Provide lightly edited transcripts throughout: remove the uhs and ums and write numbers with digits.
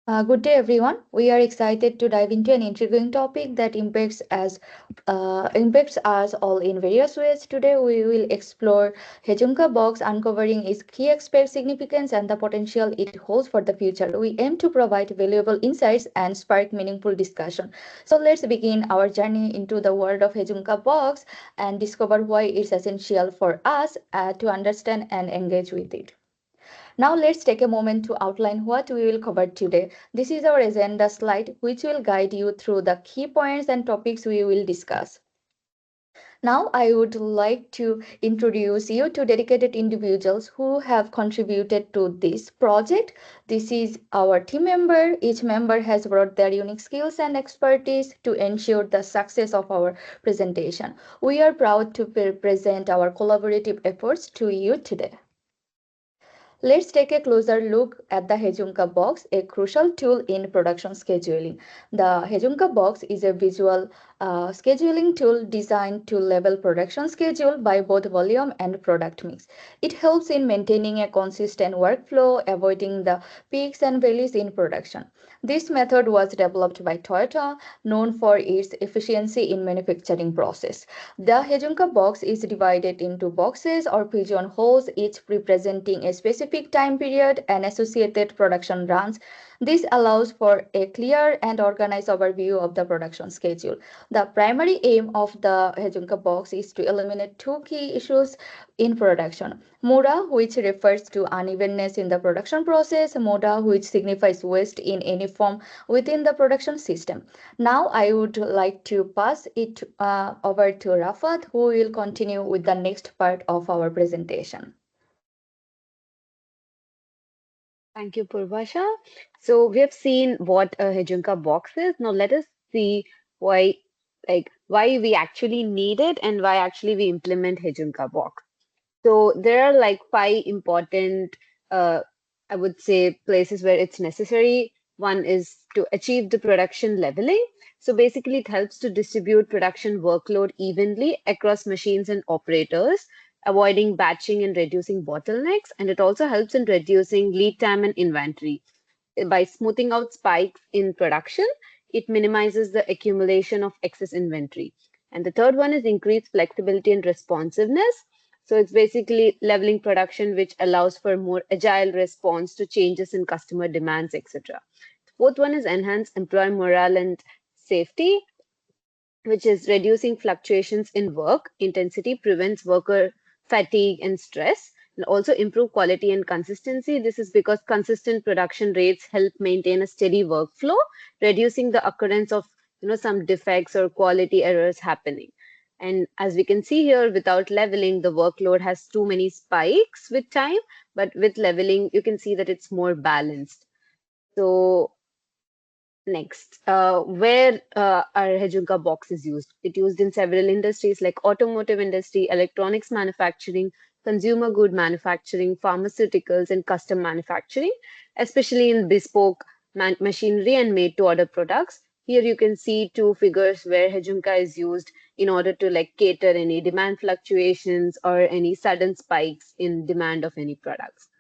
Good day, everyone. We are excited to dive into an intriguing topic that impacts us all in various ways. Today, we will explore Heijunka Box, uncovering its key aspects, significance, and the potential it holds for the future. We aim to provide valuable insights and spark meaningful discussion. So, let's begin our journey into the world of Heijunka Box and discover why it's essential for us to understand and engage with it. Now let's take a moment to outline what we will cover today. This is our agenda slide which will guide you through the key points and topics we will discuss. Now I would like to introduce you to dedicated individuals who have contributed to this project. This is our team member. Each member has brought their unique skills and expertise to ensure the success of our presentation. We are proud to present our collaborative efforts to you today. Let's take a closer look at the Heijunka Box, a crucial tool in production scheduling. The Heijunka Box is a visual scheduling tool designed to label production schedule by both volume and product mix. It helps in maintaining a consistent workflow, avoiding the peaks and valleys in production. This method was developed by Toyota, known for its efficiency in manufacturing process. The Heijunka box is divided into boxes or pigeonholes, each representing a specific time period and associated production runs. This allows for a clear and organized overview of the production schedule. The primary aim of the Heijunka box is to eliminate two key issues in production. Mura, which refers to unevenness in the production process, Moda, which signifies waste in any form within the production system. Now I would like to pass it over to Rafath, who will continue with the next part of our presentation. Thank you, Purbasha. So we have seen what a Heijunka box is. Now let us see why, why we actually need it and why actually we implement Heijunka box. So there are like five important, uh, I would say, places where it's necessary. One is to achieve the production leveling. So basically, it helps to distribute production workload evenly across machines and operators, avoiding batching and reducing bottlenecks. And it also helps in reducing lead time and inventory. By smoothing out spikes in production, it minimizes the accumulation of excess inventory. And the third one is increased flexibility and responsiveness. So it's basically leveling production, which allows for more agile response to changes in customer demands, etc. The fourth one is enhanced employee morale and safety, which is reducing fluctuations in work intensity, prevents worker fatigue and stress, and also improve quality and consistency. This is because consistent production rates help maintain a steady workflow, reducing the occurrence of some defects or quality errors happening. And as we can see here, without leveling, the workload has too many spikes with time, but with leveling, you can see that it's more balanced. So next, where our Heijunka box is used. It used in several industries like automotive industry, electronics manufacturing, consumer good manufacturing, pharmaceuticals, and custom manufacturing, especially in bespoke machinery and made-to-order products. Here you can see two figures where Heijunka is used in order to like cater any demand fluctuations or any sudden spikes in demand of any products.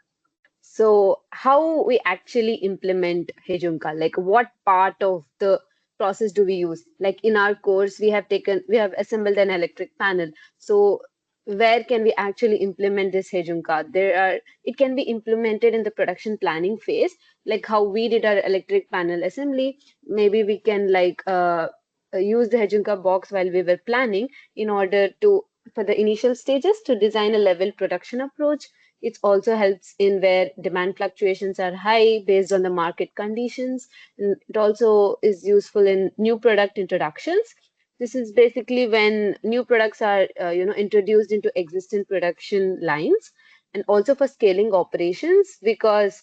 So how we actually implement Heijunka, like what part of the process do we use? Like in our course, we have assembled an electric panel. So where can we actually implement this Heijunka? It can be implemented in the production planning phase, like how we did our electric panel assembly. Maybe we can use the Heijunka box while we were planning in order to, for the initial stages, to design a level production approach. It also helps in where demand fluctuations are high based on the market conditions. And it also is useful in new product introductions. This is basically when new products are introduced into existing production lines, and also for scaling operations, because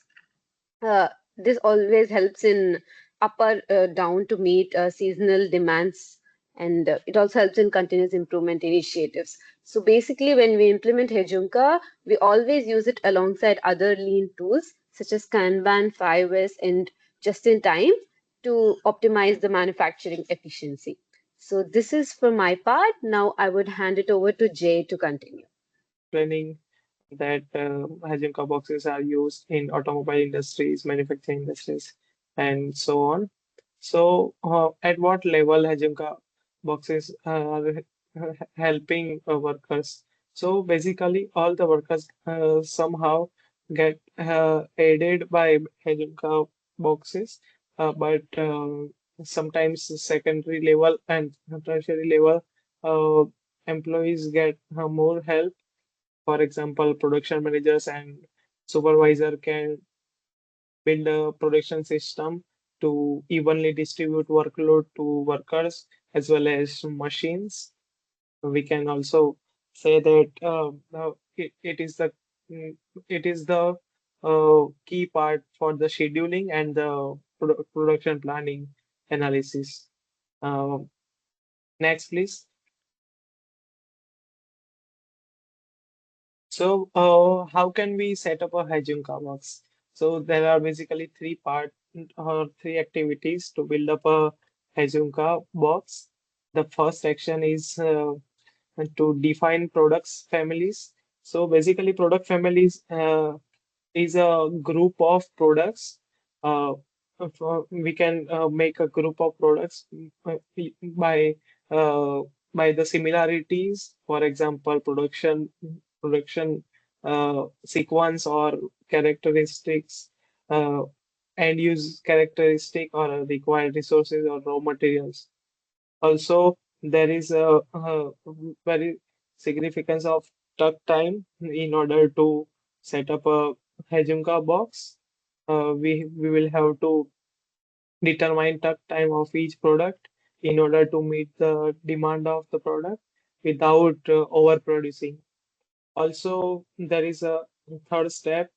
uh, this always helps in upper down to meet seasonal demands, and it also helps in continuous improvement initiatives. So basically, when we implement Heijunka, we always use it alongside other lean tools such as Kanban, 5S, and just in time to optimize the manufacturing efficiency. So this is for my part. Now I would hand it over to Jay to continue. Explaining that Heijunka boxes are used in automobile industries, manufacturing industries. and so on. So, at what level Heijunka boxes are helping workers? So, basically, all the workers somehow get aided by Heijunka boxes, but sometimes secondary level and tertiary level uh, employees get more help. For example, production managers and supervisor can build a production system to evenly distribute workload to workers as well as machines. We can also say that it is the mm, it is the key part for the scheduling and the production planning analysis. Uh, Next, please. So, how can we set up a Heijunka box? So, there are basically three part or three activities to build up a Heijunka box. The first section is to define products families. So, basically, product families is a group of products. Uh, we can make a group of products by uh, by the similarities. For example, production sequence or characteristics, uh, end use characteristic or required resources or raw materials. Also, there is a very significance of tuck time in order to set up a Heijunka box. We will have to determine tuck time of each product in order to meet the demand of the product without overproducing. Also, there is a third step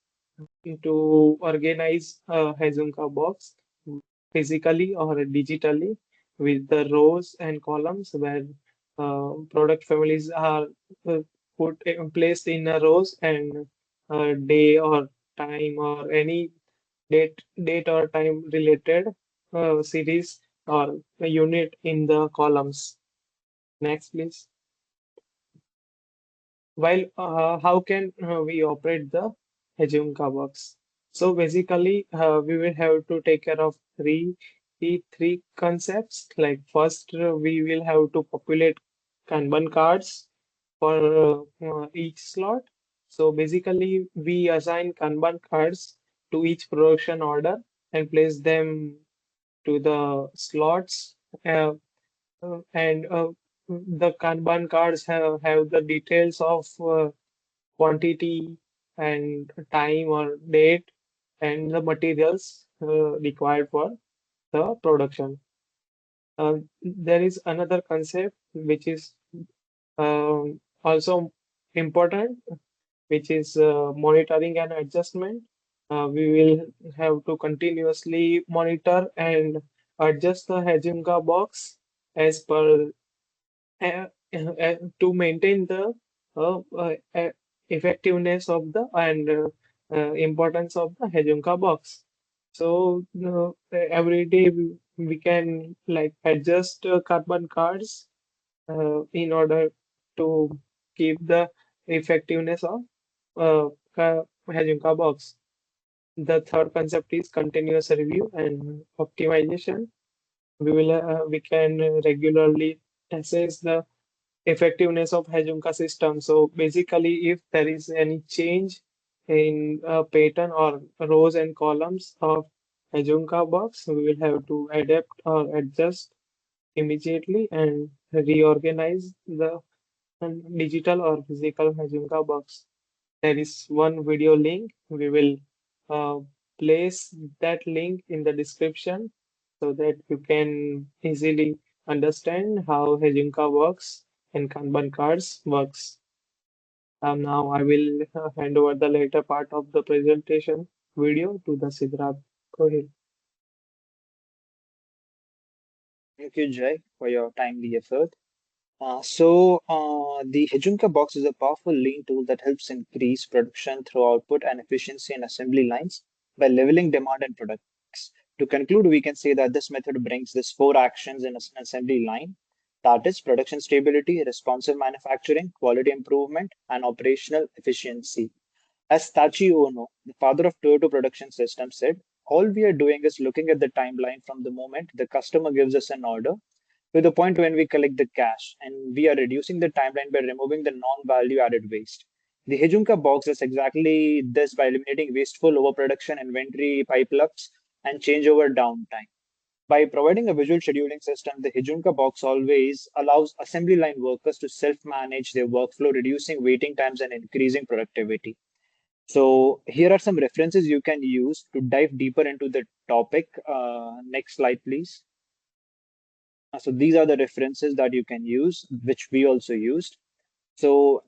to organize a Heijunka box physically or digitally with the rows and columns where product families are placed in a rows and day or time or any date or time related series or a unit in the columns. Next, please. While how can we operate the Heijunka box? So basically, we will have to take care of three concepts. Like first, we will have to populate Kanban cards for each slot. So basically, we assign Kanban cards to each production order and place them to the slots. And the Kanban cards have the details of quantity and time or date and the materials required for the production. There is another concept which is also important, which is monitoring and adjustment. We will have to continuously monitor and adjust the Heijunka box as per to maintain the effectiveness of the and importance of the Heijunka box. So every day we can like adjust carbon cards in order to keep the effectiveness of Heijunka box. The third concept is continuous review and optimization. We can regularly assess the effectiveness of Heijunka system. So basically, if there is any change in a pattern or rows and columns of Heijunka box, we will have to adapt or adjust immediately and reorganize the digital or physical Heijunka box. There is one video link. We will uh, place that link in the description so that you can easily understand how Heijunka works and Kanban cards works. Now I will hand over the later part of the presentation video to the Siddharth. Go ahead. Thank you, Jay, for your timely effort. The Heijunka box is a powerful lean tool that helps increase production through output and efficiency in assembly lines by leveling demand and products. To conclude, we can say that this method brings these four actions in an assembly line. That is production stability, responsive manufacturing, quality improvement, and operational efficiency. As Tachi Ono, the father of Toyota production system, said, all we are doing is looking at the timeline from the moment the customer gives us an order to the point when we collect the cash, and we are reducing the timeline by removing the non-value added waste. The Heijunka box does exactly this by eliminating wasteful overproduction, inventory pileups, and changeover downtime. By providing a visual scheduling system, the Heijunka box always allows assembly line workers to self-manage their workflow, reducing waiting times and increasing productivity. So here are some references you can use to dive deeper into the topic. Next slide, please. So these are the references that you can use, which we also used. So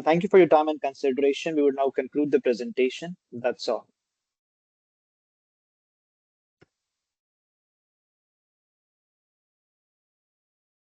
thank you for your time and consideration. We would now conclude the presentation. That's all.